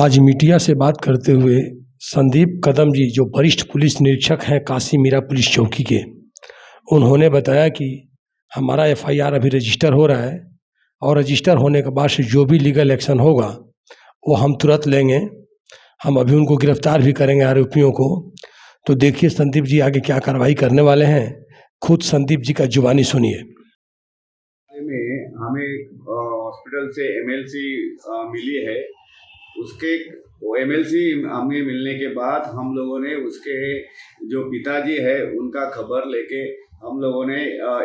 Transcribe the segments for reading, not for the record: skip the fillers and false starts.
आज मीडिया से बात करते हुए संदीप कदम जी, जो वरिष्ठ पुलिस निरीक्षक हैं काशी मीरा पुलिस चौकी के, उन्होंने बताया कि हमारा एफआईआर अभी रजिस्टर हो रहा है और रजिस्टर होने के बाद से जो भी लीगल एक्शन होगा वो हम तुरंत लेंगे। हम अभी उनको गिरफ्तार भी करेंगे, आरोपियों को। तो देखिए संदीप जी आगे क्या कार्रवाई करने वाले हैं, खुद संदीप जी का जुबानी सुनिए। में हमें हॉस्पिटल से एमएलसी मिली है। उसके एमएलसी हमें मिलने के बाद हम लोगों ने उसके जो पिताजी है उनका खबर लेके हम लोगों ने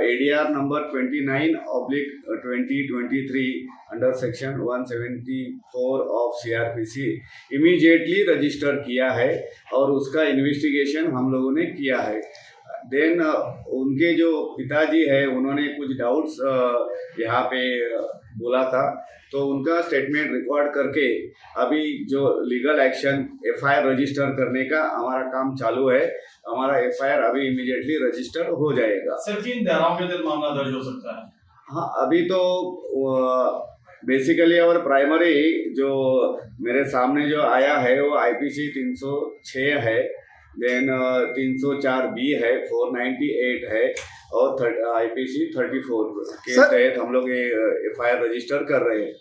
ADR number 29/2023 under section 174 of CrPC immediately register किया है और उसका इन्वेस्टिगेशन हम लोगों ने किया है। देन उनके जो पिताजी है उन्होंने कुछ डाउट्स यहाँ पे बोला था, तो उनका स्टेटमेंट रिकॉर्ड करके अभी जो लीगल एक्शन एफआईआर रजिस्टर करने का हमारा काम चालू है। हमारा एफआईआर अभी इमीडिएटली रजिस्टर हो जाएगा। सर, किन धाराओं के तहत मामला दर्ज हो सकता है? हाँ, अभी तो बेसिकली और प्राइमरी जो मेरे सामने जो आया है वो आईपीसी 306 है, देन 304B है, 498 है और आईपीसी 34 के तहत हम लोग ये एफआईआर रजिस्टर कर रहे हैं।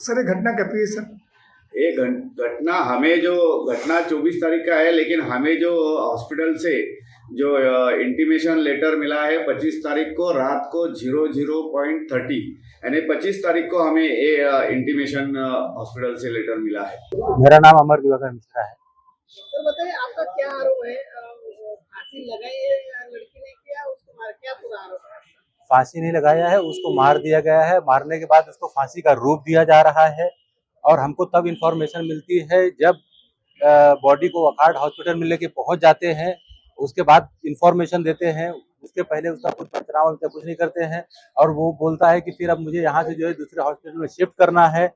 सर ये घटना कब हुई है सर? ये घटना हमें जो घटना 24 तारीख का है, लेकिन हमें जो हॉस्पिटल से जो इंटीमेशन लेटर मिला है 25 तारीख को रात को 00:30 यानी 25 तारीख को हमें ये इंटीमेशन हॉस्पिटल से लेटर मिला है। मेरा नाम अमर दिवाकर मिश्रा है। सर बताइए, आपका क्या आरोप है? फांसी लगाई है या लड़की ने किया, उसको मार, क्या पूरा आरोप है? फांसी नहीं लगाया है, उसको मार दिया गया है। मारने के बाद उसको फांसी का रूप दिया जा रहा है और हमको तब इंफॉर्मेशन मिलती है जब बॉडी को वकार्ड हॉस्पिटल में लेके पहुंच जाते हैं। उसके बाद इंफॉर्मेशन देते हैं, उसके पहले उसका कुछ पंचनामा कुछ नहीं करते हैं और वो बोलता है कि फिर अब मुझे यहाँ से जो है दूसरे हॉस्पिटल में शिफ्ट करना है।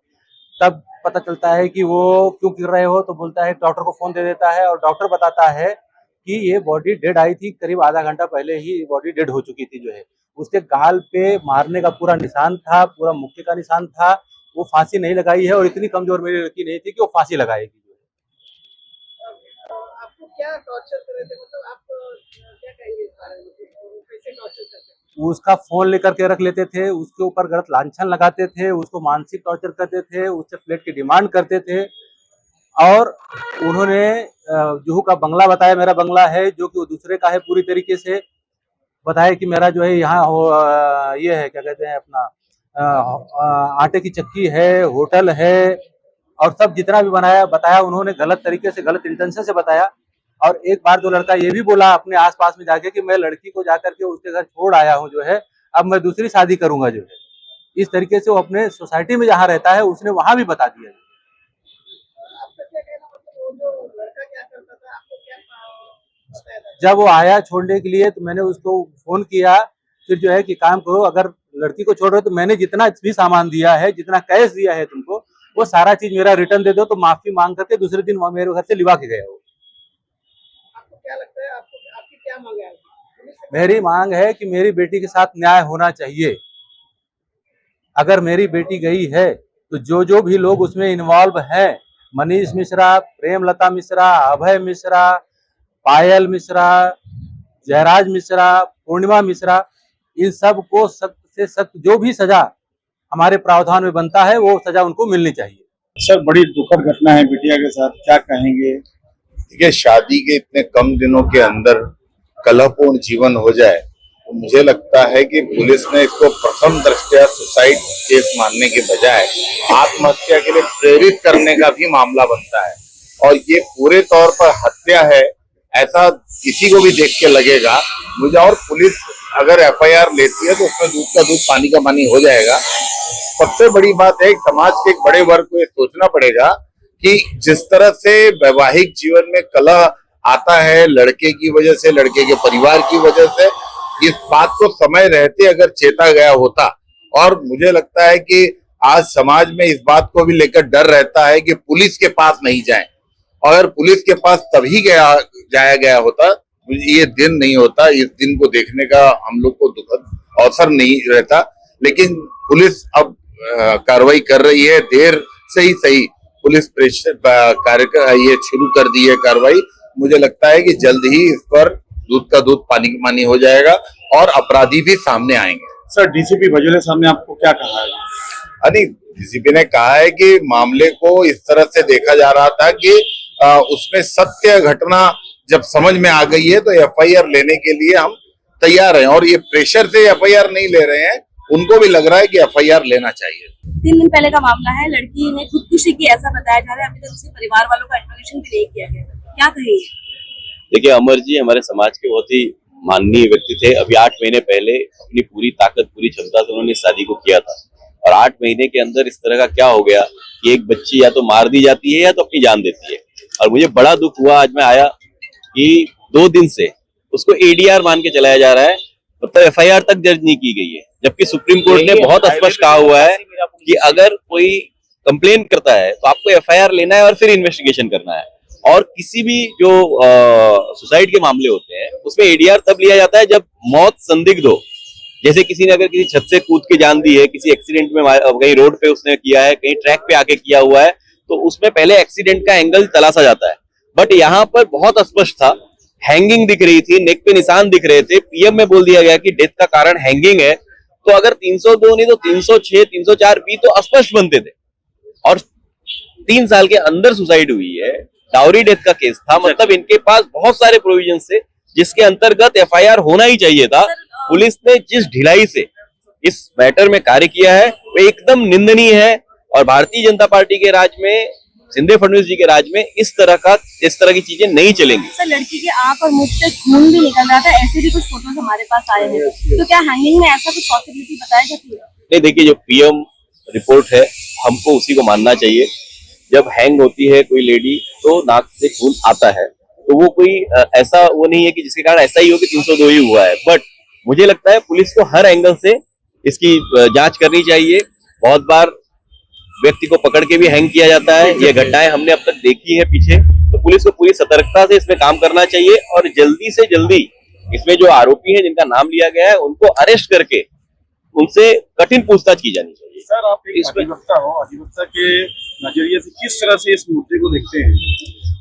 तब पता चलता है कि वो क्यों गिर रहे हो, तो बोलता है, डॉक्टर को फोन दे देता है और डॉक्टर बताता है कि ये बॉडी डेड आई थी, करीब आधा घंटा पहले ही बॉडी डेड हो चुकी थी। जो है उसके गाल पे मारने का पूरा निशान था, पूरा मुक्के का निशान था। वो फांसी नहीं लगाई है और इतनी कमजोर मेरी लड़की नहीं थी कि वो फांसी लगाएगी। आपको क्या टॉर्चर कर रहे थे, मतलब आप क्या कहेंगे इस बारे में, कैसे टॉर्चर करते थे? उसका फोन लेकर के रख लेते थे, उसके ऊपर गलत लांछन लगाते थे, उसको मानसिक टॉर्चर करते थे, उससे फ्लैट की डिमांड करते थे। और उन्होंने जुहू का बंगला बताया मेरा बंगला है, जो कि वो दूसरे का है। पूरी तरीके से बताया कि मेरा जो है यहाँ ये है, क्या कहते हैं, अपना आटे की चक्की है, होटल है और सब जितना भी बताया उन्होंने गलत तरीके से, गलत इंटेंशन से बताया। और एक बार जो लड़का ये भी बोला अपने आसपास में जाके कि मैं लड़की को जाकर के उसके घर छोड़ आया हूँ, जो है अब मैं दूसरी शादी करूंगा। जो है इस तरीके से वो अपने सोसाइटी में जहाँ रहता है उसने वहां भी बता दिया। आपका क्या कहना, मतलब वो जो लड़का क्या करता था, आपको क्या बताया था? जब वो आया छोड़ने के लिए तो मैंने उसको फोन किया, फिर जो है कि काम करो, अगर लड़की को छोड़ रहे हो तो मैंने जितना भी सामान दिया है, जितना कैश दिया है तुमको, वो सारा चीज मेरा रिटर्न दे दो। तो माफी मांग करके दूसरे दिन मेरे घर से लिवा के गया वो। आपको क्या लगता है, आपकी क्या मांग है? मेरी मांग है कि मेरी बेटी के साथ न्याय होना चाहिए। अगर मेरी बेटी गई है तो जो भी लोग उसमें इन्वॉल्व हैं, मनीष मिश्रा, प्रेमलता मिश्रा, अभय मिश्रा, पायल मिश्रा, जयराज मिश्रा, पूर्णिमा मिश्रा, इन सब को सख्त से सख्त जो भी सजा हमारे प्रावधान में बनता है वो सजा उनको मिलनी चाहिए। सर बड़ी दुखद घटना है बिटिया के साथ, क्या कहेंगे? देखिए, शादी के इतने कम दिनों के अंदर कलहपूर्ण जीवन हो जाए तो मुझे लगता है कि पुलिस ने इसको प्रथम दृष्टया सुसाइड केस मानने के बजाय आत्महत्या के लिए प्रेरित करने का भी मामला बनता है और ये पूरे तौर पर हत्या है ऐसा किसी को भी देख के लगेगा मुझे। और पुलिस अगर एफआईआर लेती है तो उसमें दूध का दूध पानी का पानी हो जाएगा। सबसे बड़ी बात है समाज के एक बड़े वर्ग को ये सोचना पड़ेगा कि जिस तरह से वैवाहिक जीवन में कलह आता है लड़के की वजह से, लड़के के परिवार की वजह से, इस बात को समय रहते अगर चेता गया होता। और मुझे लगता है कि आज समाज में इस बात को भी लेकर डर रहता है कि पुलिस के पास नहीं जाए। अगर पुलिस के पास तभी जाया गया होता ये दिन नहीं होता। इस दिन को देखने का हम लोग को दुखद अवसर नहीं रहता। लेकिन पुलिस अब कार्रवाई कर रही है, देर से ही सही पुलिस ये शुरू कर दी है कार्रवाई। मुझे लगता है कि जल्द ही इस पर दूध का दूध पानी की पानी हो जाएगा और अपराधी भी सामने आएंगे। सर डीसीपी भजोले साहब ने आपको क्या कहा है? अरे डीसीपी ने कहा है कि मामले को इस तरह से देखा जा रहा था कि उसमें सत्य घटना जब समझ में आ गई है तो एफआईआर लेने के लिए हम तैयार हैं, और ये प्रेशर से एफआईआर नहीं ले रहे हैं, उनको भी लग रहा है कि एफआईआर लेना चाहिए। 3 दिन पहले का मामला है, लड़की ने खुदकुशी की ऐसा बताया जा रहा है। अभी तक उसके परिवार वालों का इंटरोगेशन भी नहीं किया गया, क्या कहेंगे? देखिए, अमर जी हमारे समाज के बहुत ही माननीय व्यक्ति थे। अभी 8 महीने पहले अपनी पूरी ताकत पूरी क्षमता से उन्होंने शादी को किया था, और 8 महीने के अंदर इस तरह का क्या हो गया कि एक बच्ची या तो मार दी जाती है या तो अपनी जान देती है। और मुझे बड़ा दुख हुआ, आज मैं आया कि 2 दिन से उसको एडीआर मान के चलाया जा रहा है, मतलब एफआईआर तक दर्ज नहीं की गई है, जबकि सुप्रीम कोर्ट ने बहुत स्पष्ट कहा हुआ है कि अगर कोई कंप्लेन करता है तो आपको एफआईआर लेना है और फिर इन्वेस्टिगेशन करना है। और किसी भी जो सुसाइड के मामले होते हैं उसमें एडीआर तब लिया जाता है जब मौत संदिग्ध हो, जैसे किसी ने अगर किसी छत से कूद के जान दी है, किसी एक्सीडेंट में कहीं रोड पे उसने किया है, कहीं ट्रैक पे आके किया हुआ है, तो उसमें पहले एक्सीडेंट का एंगल तलाशा जाता है। बट यहाँ पर बहुत स्पष्ट था, हैंगिंग दिख रही थी, नेक पे निशान दिख रहे थे, पीएम में बोल दिया गया कि डेथ का कारण हैंगिंग है, तो अगर 302 नहीं तो 306, 304 बी तो स्पष्ट बनते थे। और 3 साल के अंदर सुसाइड हुई है, डाउरी डेथ का केस था, मतलब इनके पास बहुत सारे प्रोविजन थे जिसके अंतर्गत एफआईआर होना ही चाहिए था। पुलिस ने जिस ढिलाई से इस मैटर में कार्य किया है वो एकदम निंदनीय है, और भारतीय जनता पार्टी के राज में, शिंदे फडणवीस जी के राज में इस तरह की चीजें नहीं चलेंगी। सर, लड़की के आंख और मुंह से खून भी निकल रहा था, ऐसे भी कुछ फोटोज हमारे पास आए हैं, तो क्या हैंगिंग में ऐसा कुछ पॉसिबिलिटी बताई जाती है? नहीं, देखिए, जो पीएम रिपोर्ट है हमको उसी को मानना चाहिए। जब हैंग होती है कोई लेडी तो नाक से खून आता है, तो वो कोई ऐसा वो नहीं है कि जिसके कारण ऐसा ही हो कि 302 ही हुआ है। बट मुझे लगता है पुलिस को हर एंगल से इसकी जांच करनी चाहिए। बहुत बार व्यक्ति को पकड़ के भी हैंग किया जाता है, ये घटनाएं हमने अब तक देखी है पीछे, तो पुलिस को पूरी सतर्कता से इसमें काम करना चाहिए, और जल्दी से जल्दी इसमें जो आरोपी हैं जिनका नाम लिया गया है उनको अरेस्ट करके उनसे कठिन पूछताछ की जानी चाहिए। सर आप एक अधिवक्ता हो, अधिवक्ता के नजरिए से किस तरह से इस मुद्दे को देखते हैं?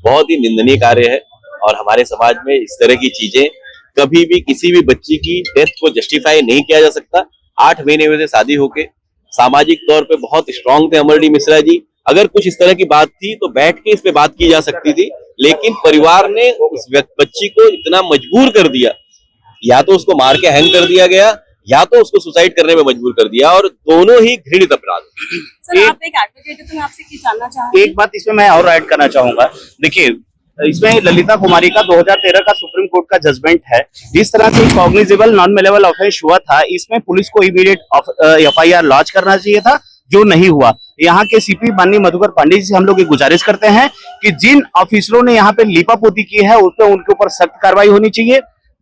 बहुत ही निंदनीय कार्य है, और हमारे समाज में इस तरह की चीजें कभी भी किसी भी बच्ची की डेथ को जस्टिफाई नहीं किया जा सकता। 8 महीने हुए थे शादी होके, सामाजिक तौर पे बहुत स्ट्रांग थे अमर डी मिश्रा जी। अगर कुछ इस तरह की बात थी तो बैठ के इस पे बात की जा सकती थी, लेकिन परिवार ने उस बच्ची को इतना मजबूर कर दिया, या तो उसको मार के हैंग कर दिया गया या तो उसको सुसाइड करने में मजबूर कर दिया, और दोनों ही घृणित अपराध। सर, आप एक एडवोकेट हैं, तो मैं आपसे जानना चाहूंगा, एक बात इसमें मैं और ऐड करना चाहूंगा। देखिए, इसमें ललिता कुमारी का 2013 का सुप्रीम कोर्ट का जजमेंट है। जिस तरह से कॉग्निजेबल नॉन मेलेबल ऑफेंस हुआ था, इसमें पुलिस को इमीडिएट एफआईआर लॉन्च करना चाहिए था, जो नहीं हुआ। यहाँ के सीपी माननीय मधुकर पांडे जी से हम लोग एक गुजारिश करते हैं कि जिन ऑफिसरों ने यहाँ पे लीपापोती की है उस पर उनके ऊपर सख्त कार्रवाई होनी चाहिए।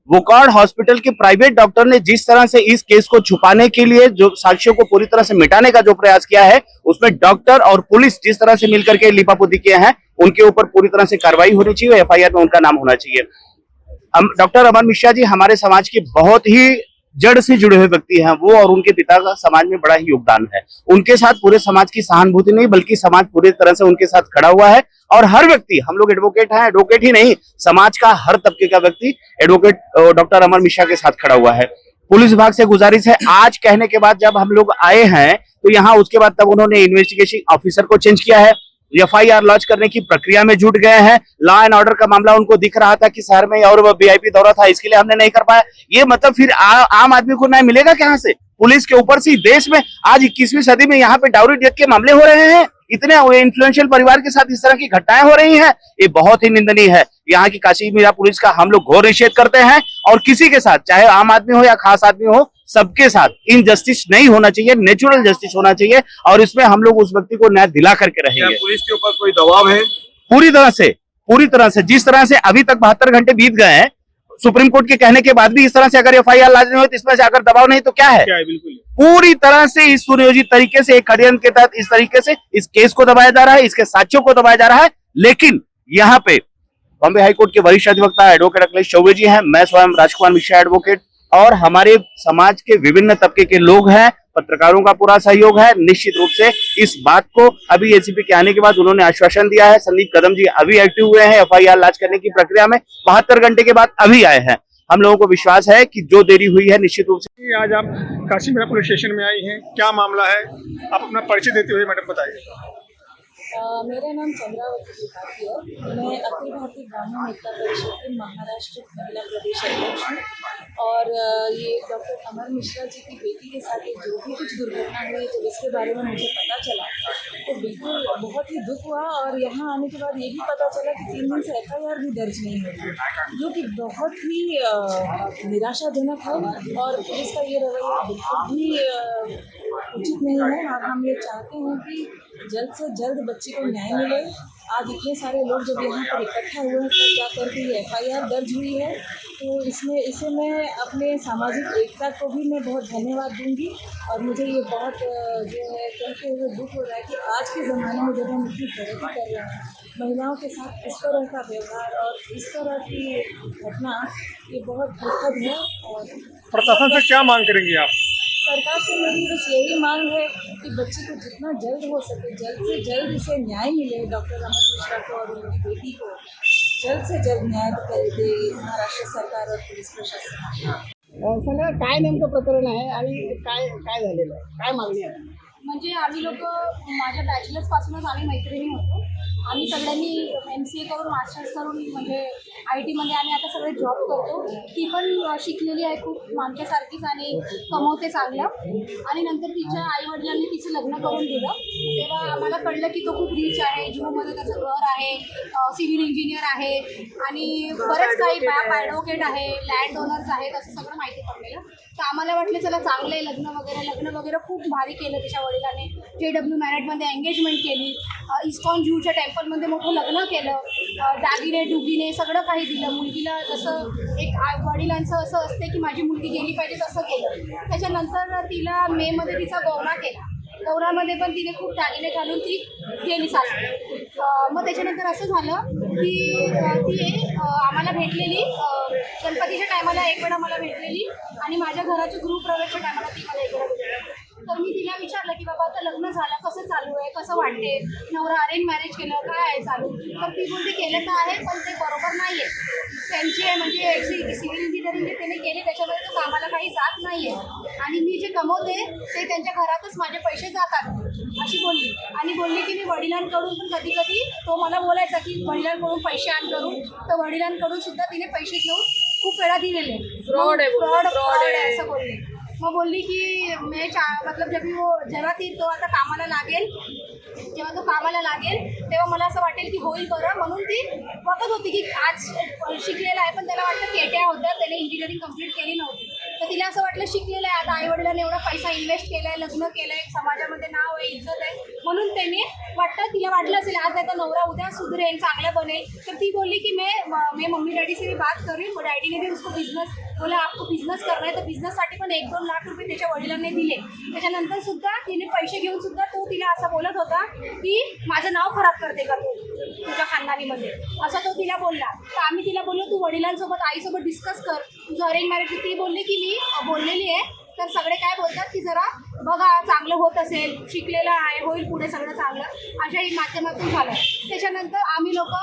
वोकार्ड हॉस्पिटल के प्राइवेट डॉक्टर ने जिस तरह से इस केस को छुपाने के लिए जो साक्ष्यों को पूरी तरह से मिटाने का जो प्रयास किया है, उसमें डॉक्टर और पुलिस जिस तरह से मिलकर के लीपापोती किए हैं, उनके ऊपर पूरी तरह से कार्रवाई होनी चाहिए, एफआईआर में उनका नाम होना चाहिए। डॉक्टर अमर मिश्रा जी हमारे समाज के बहुत ही जड़ से जुड़े हुए व्यक्ति हैं वो, और उनके पिता का समाज में बड़ा ही योगदान है। उनके साथ पूरे समाज की सहानुभूति नहीं बल्कि समाज पूरी तरह से उनके साथ खड़ा हुआ है, और हर व्यक्ति, हम लोग एडवोकेट हैं, एडवोकेट ही नहीं, समाज का हर तबके का व्यक्ति एडवोकेट डॉक्टर अमर मिश्रा के साथ खड़ा हुआ है। पुलिस विभाग से गुजारिश है, आज कहने के बाद जब हम लोग आए हैं तो यहाँ उसके बाद तब उन्होंने इन्वेस्टिगेशन ऑफिसर को चेंज किया है, एफआईआर लॉन्च करने की प्रक्रिया में जुट गए हैं। लॉ एंड ऑर्डर का मामला उनको दिख रहा था कि शहर में और वीआईपी दौरा था, इसके लिए हमने नहीं कर पाया। ये मतलब फिर आम आदमी को न्याय मिलेगा कहां से? पुलिस के ऊपर से देश में आज 21वीं सदी में यहाँ पे डाउरी डेथ के मामले हो रहे हैं, इतने इन्फ्लुएंशियल परिवार के साथ इस तरह की घटनाएं हो रही हैं, ये बहुत ही निंदनीय है। यहाँ की काशी मीरा पुलिस का हम लोग घोर निषेध करते हैं, और किसी के साथ, चाहे आम आदमी हो या खास आदमी हो, सबके साथ इनजस्टिस नहीं होना चाहिए, नेचुरल जस्टिस होना चाहिए, और इसमें हम लोग उस व्यक्ति को न्याय दिला करके रहेंगे। पुलिस के ऊपर कोई दबाव है? पूरी तरह से जिस तरह से अभी तक 72 घंटे बीत गए हैं, सुप्रीम कोर्ट के कहने के बाद भी इस तरह से अगर एफआईआर लाजमी हो तो इसमें से अगर दबाव नहीं तो क्या है? बिल्कुल पूरी तरह से इस सुनियोजित तरीके से, एक षड्यंत्र के तहत इस तरीके से इस केस को दबाया जा रहा है, इसके साक्ष्यों को दबाया जा रहा है। लेकिन यहाँ पे बॉम्बे हाईकोर्ट के वरिष्ठ अधिवक्ता एडवोकेट अखिलेश चौबे जी हैं, मैं स्वयं राजकुमार मिश्रा एडवोकेट, और हमारे समाज के विभिन्न तबके के लोग हैं, पत्रकारों का पूरा सहयोग है। निश्चित रूप से इस बात को अभी एसीपी के आने के बाद उन्होंने आश्वासन दिया है। संदीप कदम जी अभी एक्टिव हुए हैं एफआईआर लॉन्च करने की प्रक्रिया में, 72 घंटे के बाद अभी आए हैं। हम लोगों को विश्वास है कि जो देरी हुई है निश्चित रूप से। आज आप काशी मीरा पुलिस स्टेशन में आई हैं, क्या मामला है? आप अपना परिचय देते हुए मैडम बताइए। मेरा नाम चंद्रावती त्रिपाठी है। मैं अखिल भारतीय ब्राह्मण एकता परिषद की महाराष्ट्र महिला प्रदेश अध्यक्ष हूँ। और ये डॉक्टर अमर मिश्रा जी की बेटी के साथ एक जो भी कुछ दुर्घटना हुई, तो इसके बारे में मुझे पता चला तो बिल्कुल बहुत ही दुख हुआ। और यहाँ आने के बाद ये भी पता चला कि 3 दिन से एफआईआर भी दर्ज नहीं हुई, जो कि बहुत ही निराशाजनक है। और पुलिस का ये रवैया बिल्कुल भी उचित नहीं है। और हम ये चाहते हैं कि जल्द से जल्द बच्ची को न्याय मिले। आज इतने सारे लोग जब यहाँ पर इकट्ठा हुए हैं तो क्या करके ये एफआईआर दर्ज हुई है, तो इसे मैं अपने सामाजिक एकता को भी मैं बहुत धन्यवाद दूंगी। और मुझे ये बहुत जो है कहते हुए दुख हो रहा है कि आज के ज़माने में जब हम इतनी तरक्की कर रहे हैं, महिलाओं के साथ इस तरह का व्यवहार और इस तरह की घटना ये बहुत दुखद है। और प्रशासन से क्या मांग करेंगे आप? सरकार से मेरी बस यही मांग है कि बच्ची को जितना जल्द हो सके जल्द से जल्द इसे न्याय मिले। डॉक्टर अमर मिश्रा को और उनकी बेटी को जल्द से जल्द न्याय दे महाराष्ट्र सरकार और पुलिस प्रशासन। सांगा काय नेमकं प्रकरण आहे आणि काय काय झालेलं आहे, काय मागणी आहे? म्हणजे आम्ही लोक माझ्या बॅचलर्स पासूनच आम्ही मैत्रिणी होतो। आम्ही सगळ्यांनी MCA करून मास्टर्स करून म्हणजे IT मध्ये आम्ही आता सगळे जॉब करतो। ती पण शिकलेली आहे खूप आमच्यासारखीच आणि कमवते चांगलं। आणि नंतर तिच्या आईवडिलांनी तिचं लग्न करून दिलं, तेव्हा आम्हाला कळलं की तो खूप रिच आहे, जुहूमध्ये त्याचं घर आहे, सिव्हिल इंजिनियर आहे आणि बरंच काही ॲडव्होकेट आहे, लँड ओनर्स आहेत, असं सगळं माहिती पडलेलं। तर आम्हाला वाटलं चला चांगलं आहे, लग्न वगैरे खूप भारी केलं तिच्या वडिलांनी। JW मॅरेटमध्ये एंगेजमेंट केली, इस्कॉन ज्यूच्या टेम्पलमध्ये मोठं लग्न केलं, दागिने डुगिने सगळं काही दिलं मुलगीला। जसं एक वडिलांचं असं असते की माझी मुलगी गेली पाहिजे तसं केलं। त्याच्यानंतर तिला मेमध्ये तिचा गौरा केला, गौरामध्ये पण तिने खूप दागिने घालून ती गेली सासरी। मग त्याच्यानंतर असं झालं की ती आम्हाला भेटलेली गणपतीच्या टायमाला एक वेळा मला भेटलेली आणि माझ्या घराच्या गृहप्रवेशच्या टायमाला ती मला एक वेळा भेटलेली। तर मी तिला विचारलं की बाबा आता लग्न झालं, कसं चालू आहे, कसं वाटते, नवरा अरेंज मॅरेज केलं, काय आहे चालू? तर ती बोलते केलं तर आहे पण ते बरोबर नाही आहे। त्यांचे म्हणजे सिव्हिल इंजिनिअरिंग जे त्याने केले त्याच्यामध्ये तो कामाला काही जात नाही आहे आणि मी जे कमवते ते त्यांच्या घरातच माझे पैसे जातात, अशी बोलली। आणि बोलली की मी वडिलांकडून पण कधी कधी तो मला बोलायचा की वडिलांकडून पैसे आण करून, तर वडिलांकडून सुद्धा तिने पैसे घेऊन खूप वेळा दिलेले। फ्रॉड आहे असं बोलली। मग बोलली की मैं मतलब जेव्हा तो आता कामाला लागेल, जेव्हा तो कामाला लागेल तेव्हा मला असं वाटेल की होईल बरं, म्हणून ती बघत होती की आज शिकलेला आहे पण त्याला वाटतं केट्या होत्या, त्याने इंजिनिअरिंग कंप्लीट केली नव्हती। तर तिला असं वाटलं शिकलेलं आहे, आता आईवडिलांनी एवढा पैसा इन्व्हेस्ट केला आहे, लग्न केलं आहे, समाजामध्ये नाव आहे, इज्जत आहे, म्हणून त्याने तिला वाटलं असेल आज आता नवरा उद्या सुधरेल, चांगलं बनेल। तर ती बोलली की मैं मम्मी डैडी से भी बात करी, डैडी ने भी उसको बिझनेस बोला आपको बिझनेस करना है, तर बिझनेससाठी पण 1-2 लाख रुपये त्याच्या वडिलांनी दिले। त्याच्यानंतर सुद्धा तिने पैसे घेऊन सुद्धा तो तिला असं बोलत होता की माझं नाव खराब करते का तू तुझ्या खानदानीमध्ये, असं तो तिला बोलला। तर आम्ही तिला बोललो तू वडिलांसोबत आईसोबत डिस्कस कर तुझं अरेंज मॅरेज। ती बोलली की मी बोललेली आहे, तर सगळे काय बोलतात की जरा बघा चांगलं होत असेल, शिकलेलं आहे, होईल पुढे सगळं चांगलं, अशा माध्यमातून झालं। त्याच्यानंतर आम्ही लोक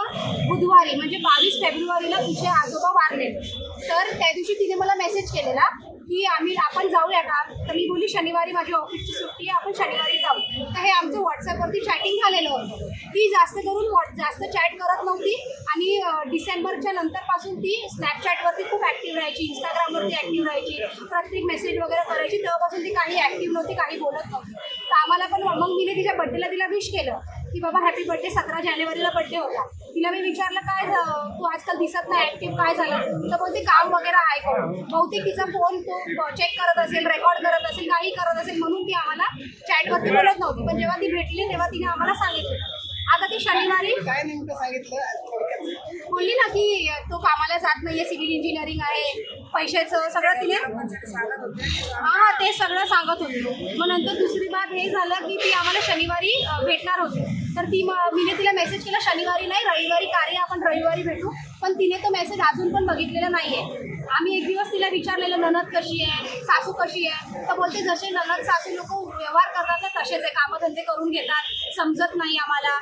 बुधवारी म्हणजे 22 फेब्रुवारीला तिचे आजोबा वारले, तर त्या दिवशी तिने मला मेसेज केलेला की आपण जाऊया का? तर मी बोलली शनिवारी माझी ऑफिसची सुट्टी आहे, आपण शनिवारी जाऊ। तर हे आमचं व्हॉट्सअपवरती चॅटिंग झालेलं होतं। ती जास्त चॅट करत नव्हती आणि डिसेंबरच्या नंतरपासून ती स्नॅपचॅटवरती खूप ॲक्टिव्ह राहायची, इंस्टाग्रामवरती ॲक्टिव्ह राहायची, प्रत्येक मेसेज वगैरे करायची। तेव्हापासून ती काही ॲक्टिव्ह नव्हती, काही बोलत नव्हती। तर आम्हाला पण मग मी तिच्या बड्डेला तिला विश केलं की बाबा हॅपी बर्थडे, 17 जानेवारीला बड्डे होता। तिला मी विचारलं काय तू आजकाल दिसत नाही ॲक्टिव्ह, काय झालं? तर बोलते काम वगैरे आहे का? बहुतेक तिचा फोन तो चेक करत असेल, रेकॉर्ड करत असेल, काही करत असेल, म्हणून ती आम्हाला चॅटवरती बोलत नव्हती। पण जेव्हा ती भेटली तेव्हा तिने आम्हाला सांगितलं। आता ती शनिवारी काय नेमकं सांगितलं? बोलली ना की तो कामाला जात नाहीये, सिव्हिल इंजिनिअरिंग आहे, पैशाचं सगळं तिने हां ते सगळं सांगत होती। मग नंतर दुसरी बात हे झालं की ती आम्हाला शनिवारी भेटणार होती, तर मीने तिला मेसेज केला शनिवारी नाही रविवारी, कार्य आपण रविवारी भेटू, पण तिने तो मेसेज अजून पण बघितलेला नाहीये। आम्ही एक दिवस तिला विचारलेलं ननद कशी आहे, सासू कशी आहे, तर बोलते जसे ननद सासू लोक व्यवहार करतात ना तसेच आहे, कामधंदे करून घेतात, समजत नाही आम्हाला,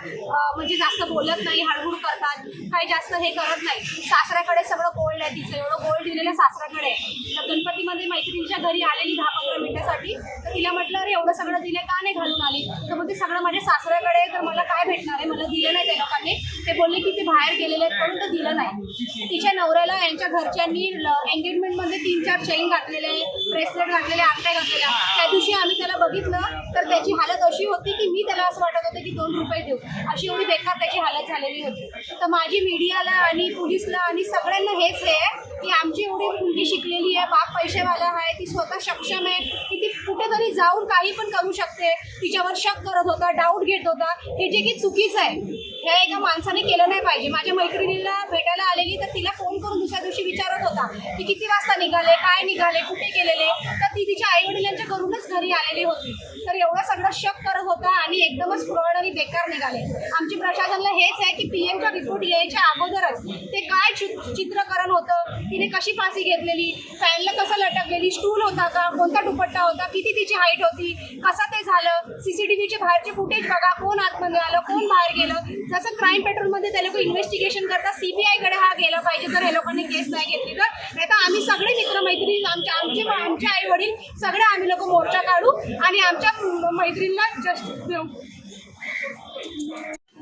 म्हणजे जास्त बोलत नाही, हळूहळू करतात, काही जास्त हे करत नाही. सासऱ्याकडे सगळं गोल्ड आहे, तिचं एवढं गोल्ड दिलेलं सासऱ्याकडे आहे. तर गणपतीमध्ये मैत्रिणीच्या घरी आलेली 10-15 मिनिटासाठी, तर तिला म्हटलं अरे एवढं सगळं दिलं का नाही घालून आली, तर मग ते सगळं माझ्या सासऱ्याकडे आहे, तर मला काय भेटणार आहे, मला दिलं नाही त्या लोकांनी. ते बोलले की ते बाहेर गेलेले आहेत म्हणून तर दिलं नाही. तिच्या नवऱ्याला यांच्या घरच्यांनी एंगेजमेंटमध्ये 3-4 चेन घातलेले, ब्रेसलेट घातलेले, अंगठ्या घातलेल्या. त्या दिवशी आम्ही त्याला बघितलं तर त्याची हालत अशी होती की मी त्याला असं वाटत होतं की 2 रुपये देऊ, अशी एवढी बेकार त्याची हालत झालेली होती. तर माझी मीडियाला आणि पोलिसला आणि सगळ्यांना हेच आहे की आमची एवढी मुलगी शिकलेली आहे, बाप पैसेवाला आहे, ती स्वतः सक्षम आहे की ती कुठेतरी जाऊन काही पण करू शकते. तिच्यावर शक करत होता, डाऊट घेत होता, हे जे की चुकीचं आहे. हे एका माणसाने केलं नाही पाहिजे. माझ्या मैत्रिणीला भेटायला आलेली तर तिला फोन करून दुसऱ्या दिवशी विचारत होता की किती वाजता निघाले, काय निघाले, कुठे गेलेले, तर ती तिच्या आई वडिलांच्या घरूनच घरी आलेली होती. तर एवढं सगळं शक करत होता आणि एकदमच फ्रॉड आणि बेकार निघाले. आमची प्रशासनाला हेच आहे की पीएमचा रिपोर्ट यायच्या अगोदरच ते काय चित्रकरण होतं, तिने कशी फाशी घेतलेली, फॅनला कसं लटकलेली, स्टूल होता का, कोणता दुपट्टा होता, किती तिची हाईट होती, कसं ते झालं, सीसीटीव्हीचे बाहेरचे फुटेज बघा, कोण आतमध्ये आलं, कोण बाहेर गेलं. जसं क्राईम पेट्रोलमध्ये ते लोक इन्व्हेस्टिगेशन करतात, सीबीआयकडे हा गेला पाहिजे जर हे लोकांनी केस नाही घेतली तर. नाही तर आम्ही सगळे मित्रमैत्रिणी, आमचे आई वडील सगळे आम्ही लोक मोर्चा काढू आणि आमच्या मैत्रिणीला जस्टिस देऊ.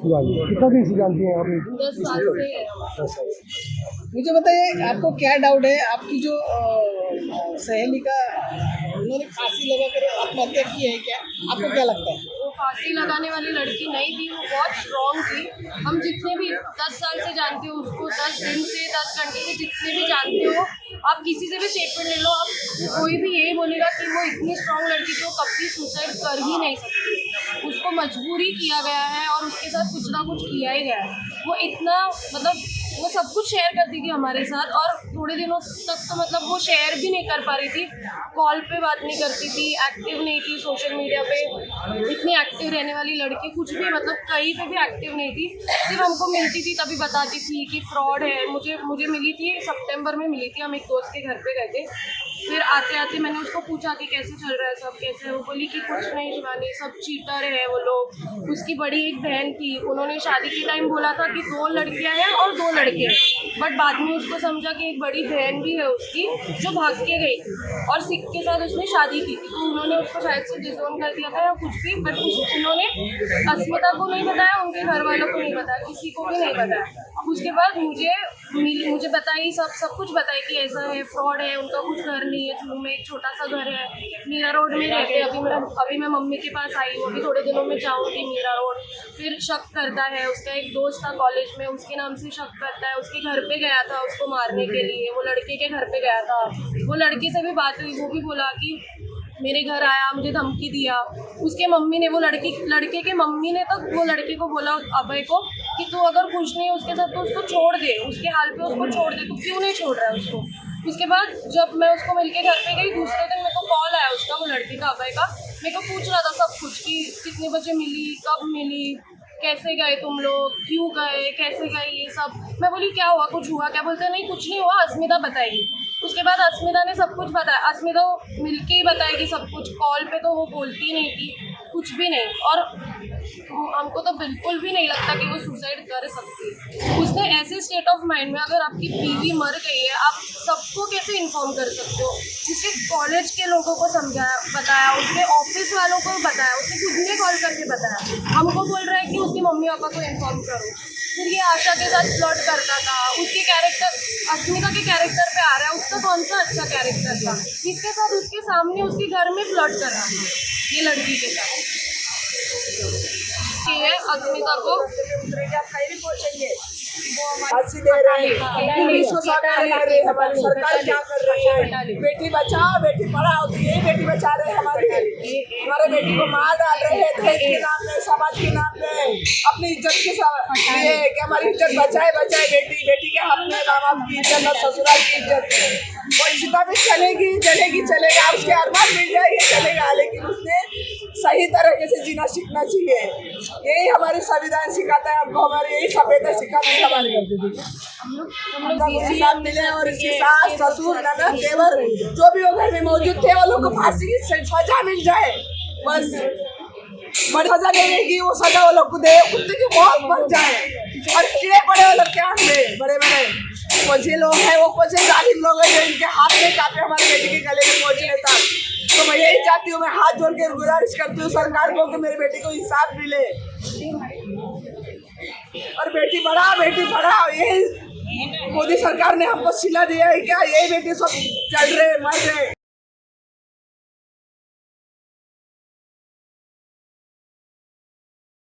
कितना दिन से जानती हैं आप? 10 साल से। मुझे बताइए आपको क्या डाउट है, आपकी जो सहेली का उन्होंने फांसी लगाकर आत्महत्या की है, क्या आपको क्या लगता है? वो फांसी लगाने वाली लड़की नहीं थी, वो बहुत स्ट्रॉन्ग थी. हम जितने भी 10 साल से जानते हो उसको, 10 दिन से 10 घंटे से जितने भी जानते हो, आप किसी से भी स्टेटमेंट ले लो, आप कोई भी यही बोलेगा कि वो इतनी स्ट्रॉन्ग लड़की थी, वो कभी सुसाइड कर ही नहीं सकती. उसको मजबूरी किया गया है और उसके साथ कुछ ना कुछ किया ही गया है. वो इतना मतलब वो सब कुछ शेयर करती थी हमारे साथ और थोड़े दिनों तक तो मतलब वो शेयर भी नहीं कर पा रही थी, कॉल पे बात नहीं करती थी, एक्टिव नहीं थी सोशल मीडिया पे. इतनी एक्टिव रहने वाली लड़की कुछ भी मतलब कहीं पे भी एक्टिव नहीं थी. सिर्फ हमको मिलती थी तभी बताती थी कि फ्रॉड है. मुझे मिली थी सितंबर में मिली थी, हम एक दोस्त के घर पे गए थे. फिर आते आते मैंने उसको पूछा कि कैसे चल रहा है सब, कैसे है. वो बोली कि कुछ नहीं शिवानी, सब चीटर है वो लोग. उसकी बड़ी एक बहन थी, उन्होंने शादी के टाइम बोला था कि 2 लड़कियां हैं और 2 लड़के हैं, बट बाद में उसको समझा कि एक बड़ी बहन भी है उसकी जो भाग के गई और सिख के साथ उसने शादी की थी. तो उन्होंने उसको शायद से डिसोन कर दिया था या कुछ भी, बट उन्होंने अस्मिता को नहीं बताया, उनके घर वालों को नहीं बताया, किसी को भी नहीं बताया. उसके बाद मुझे बताई, सब कुछ बताई कि ऐसा है, फ्रॉड है, उनका कुछ घर नहीं है, जून में एक छोटा सा घर है, मीरा रोड में रहते. अभी मैं मम्मी के पास आई हूँ, अभी थोड़े दिनों में जाऊँगी मीरा रोड. फिर शक करता है, उसका एक दोस्त था कॉलेज में, उसके नाम से शक करता है, उसके घर पे गया था उसको मारने के लिए, वो लड़के के घर पे गया था. वो लड़के से भी बात हुई, वो भी बोला कि मेरे घर आया, मुझे धमकी दिया. उसके मम्मी ने, वो लड़के के मम्मी ने तो वो लड़के को बोला अभय को कि तू अगर खुश नहीं है उसके साथ तो उसको छोड़ दे, उसके हाल पे उसको छोड़ दे, तू क्यों नहीं छोड़ रहा है उसको. उसके बाद जब मैं उसको मिलके घर पे गई, दूसरे दिन मेरे को कॉल आया उसका, वो लड़के का अभय का. मेरे को पूछ रहा था सब कुछ कि कितने बजे मिली, कब मिली, कैसे गए तुम लोग, क्यों गए, कैसे गए, ये सब. मैं बोली क्या हुआ, कुछ हुआ क्या. बोलते नहीं कुछ नहीं हुआ, अस्मिता बताएगी. उसके बाद अस्मिता ने सब कुछ बताया. अस्मिता मिलके ही बताएगी सब कुछ, कॉल पे तो वो बोलती नहीं थी कुछ भी नहीं. और हमको तो बिल्कुल भी नहीं लगता कि वो सुसाइड कर सकती है. उसने ऐसे स्टेट ऑफ माइंड में, अगर आपकी बीवी मर गई है, आप सबको कैसे इन्फॉर्म कर सकते हो. उसके कॉलेज के लोगों को समझाया, बताया, उसके ऑफिस वालों को बताया, उसने खुद ने कॉल करके बताया. हमको बोल रहा है कि उसके मम्मी पापा को इन्फॉर्म करो. फिर ये आशा के साथ प्लॉट करता था. उसके कैरेक्टर, अस्मिता के कैरेक्टर पे आ रहा है, उसका कौन सा अच्छा कैरेक्टर था. इसके साथ उसके सामने उसके घर में प्लॉट कर रहा था ये लड़की के साथ. ये है अस्मिता को फांसी दे रहे हैं, पुलिस को साथ दे रहे हैं. हमारी सरकार क्या कर रही है, बेटी बचाओ बेटी पढ़ाओ, तो यही बेटी बचा रहे हैं. हमारे बेटी को मार डाल रहे हैं दहेज के नाम पे, समाज के नाम पे, अपनी इज्जत के लिए कि हमारी इज्जत बचाए बेटी के हाथ में, माँ बाप की इज्जत और ससुराल की इज्जत है. वो रिश्ता भी चलेगा, उसके अरमान मिल जाए ये चलेगा, लेकिन उसने सही तरीके से जीना सीखना चाहिए. यही हमारे संविधान सिखाता है हमको, हमारे यही सभ्यता सिखाती है हमारे. उनका इंसाफ मिले और इसके सास ससुर ननद देवर जो भी वो घर में मौजूद थे वो लोग को फांसी की सजा मिल जाए। बस बड़ी सजा देने की वो सजा वो लोग को दे, कुत्ते की बहुत बढ़ जाए और कीड़े पड़े वो लोग के आंख में बड़े बड़े कुछ लोग हैं, वो कुछ जालिम लोग हैं जो इनके हाथ में काटे हमारे बेटी के गले में पहुंचने तक। तो मैं यही चाहती हूँ, मैं हाथ जोड़ के गुजारिश करती हूँ सरकार को कि मेरी बेटी को इंसाफ मिले और बेटी पढ़ाओ यही मोदी सरकार ने हमको सिला दिया है क्या? यही बेटी सब चल रहे मर रहे